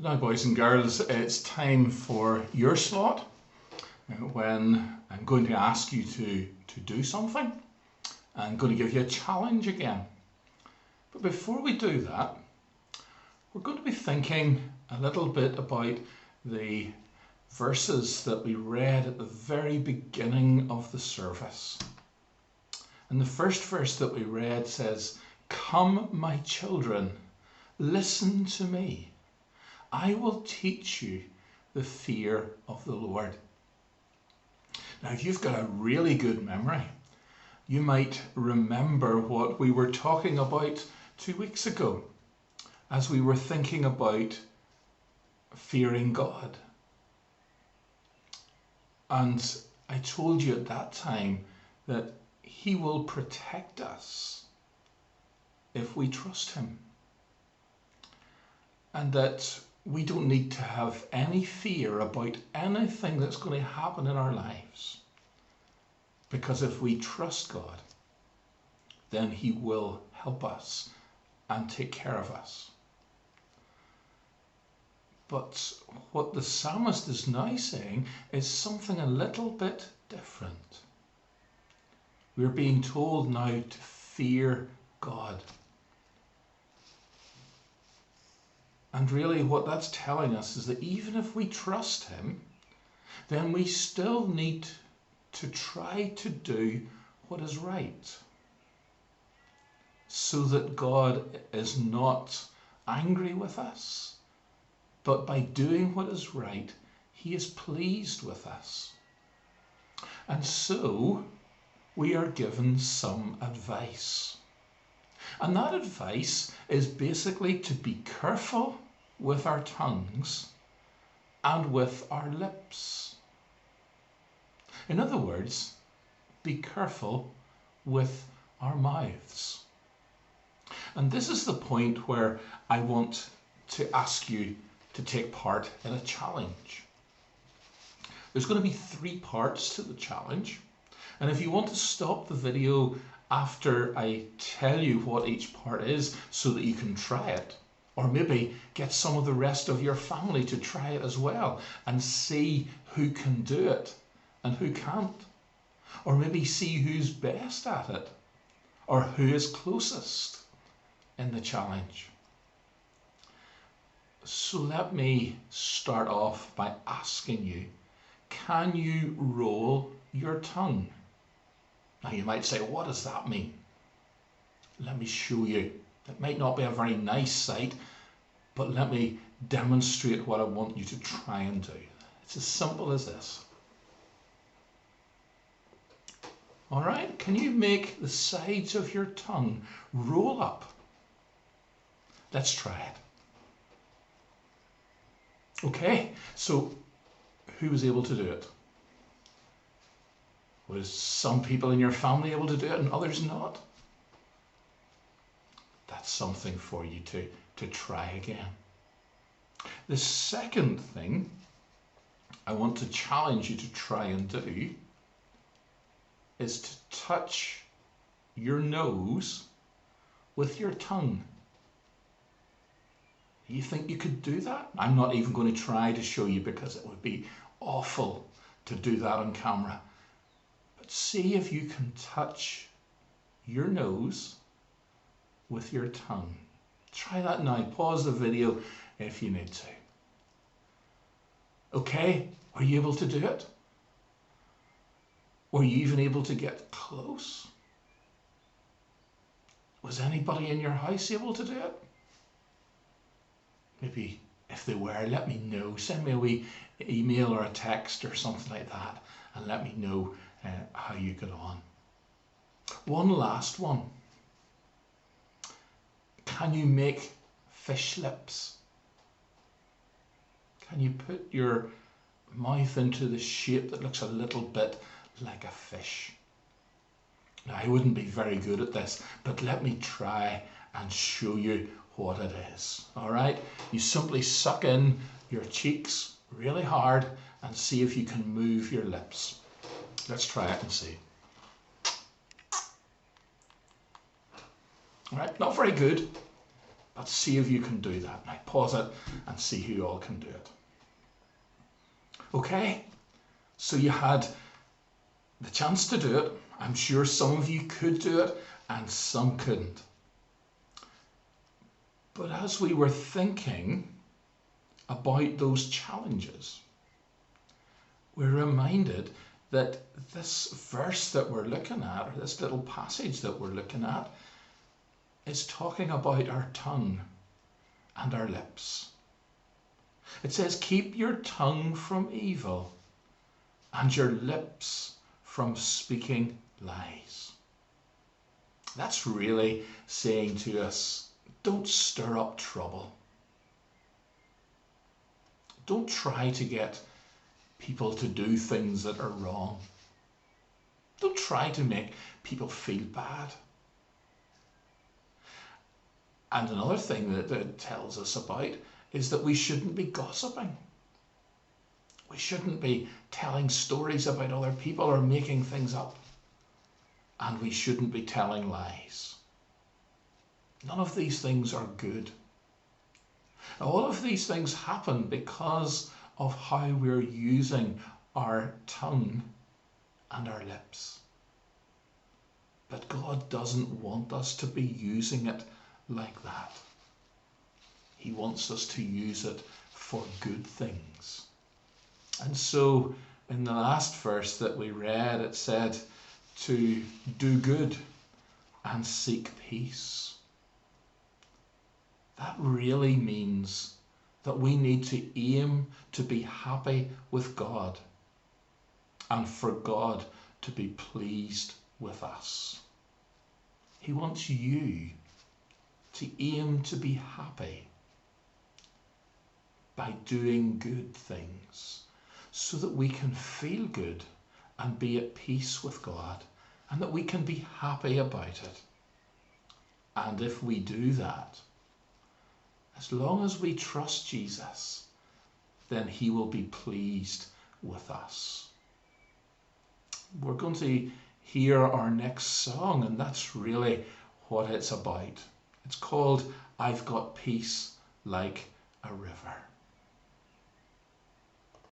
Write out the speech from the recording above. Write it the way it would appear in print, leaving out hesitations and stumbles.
Now, boys and girls, it's time for your slot when I'm going to ask you to do something. I'm going to give you a challenge again. But before we do that, we're going to be thinking a little bit about the verses that we read at the very beginning of the service. And the first verse that we read says, "Come, my children, listen to me. I will teach you the fear of the Lord." Now, if you've got a really good memory, you might remember what we were talking about 2 weeks ago as we were thinking about fearing God. And I told you at that time that He will protect us if we trust Him. And that we don't need to have any fear about anything that's going to happen in our lives. Because if we trust God, then He will help us and take care of us. But what the psalmist is now saying is something a little bit different. We're being told now to fear God. And really what that's telling us is that even if we trust Him, then we still need to try to do what is right, so that God is not angry with us, but by doing what is right, He is pleased with us. And so we are given some advice. And that advice is basically to be careful with our tongues and with our lips. In other words, be careful with our mouths. And this is the point where I want to ask you to take part in a challenge. There's going to be 3 parts to the challenge. And if you want to stop the video after I tell you what each part is so that you can try it, or maybe get some of the rest of your family to try it as well and see who can do it and who can't, or maybe see who's best at it or who is closest in the challenge. So let me start off by asking you, can you roll your tongue? Now you might say, what does that mean? Let me show you. It might not be a very nice sight, but let me demonstrate what I want you to try and do. It's as simple as this. All right, can you make the sides of your tongue roll up? Let's try it. Okay, so who was able to do it? Was some people in your family able to do it and others not? That's something for you to try again. The second thing I want to challenge you to try and do is to touch your nose with your tongue. You think you could do that? I'm not even going to try to show you because it would be awful to do that on camera. But see if you can touch your nose with your tongue. Try that now. Pause the video if you need to. Okay, are you able to do it? Were you even able to get close? Was anybody in your house able to do it? Maybe if they were, let me know. Send me a wee email or a text or something like that and let me know how you got on. One last one. Can you make fish lips? Can you put your mouth into the shape that looks a little bit like a fish? Now, I wouldn't be very good at this, but let me try and show you what it is. All right, you simply suck in your cheeks really hard and see if you can move your lips. Let's try it and see. All right, not very good, Let's see if you can do that. Now pause it and see who all can do it. Okay, so you had the chance to do it. I'm sure some of you could do it and some couldn't. But as we were thinking about those challenges, we're reminded that this verse that we're looking at, or this little passage that we're looking at, is talking about our tongue and our lips. It says, keep your tongue from evil and your lips from speaking lies. That's really saying to us, don't stir up trouble. Don't try to get people to do things that are wrong. Don't try to make people feel bad. And another thing that it tells us about is that we shouldn't be gossiping. We shouldn't be telling stories about other people or making things up. And we shouldn't be telling lies. None of these things are good. All of these things happen because of how we're using our tongue and our lips. But God doesn't want us to be using it like that. He wants us to use it for good things. And so in the last verse that we read, it said to do good and seek peace. That really means that we need to aim to be happy with God and for God to be pleased with us. He wants you to aim to be happy by doing good things so that we can feel good and be at peace with God and that we can be happy about it. And if we do that, as long as we trust Jesus, then he will be pleased with us. We're going to hear our next song, and that's really what it's about. It's called I've Got Peace Like a River.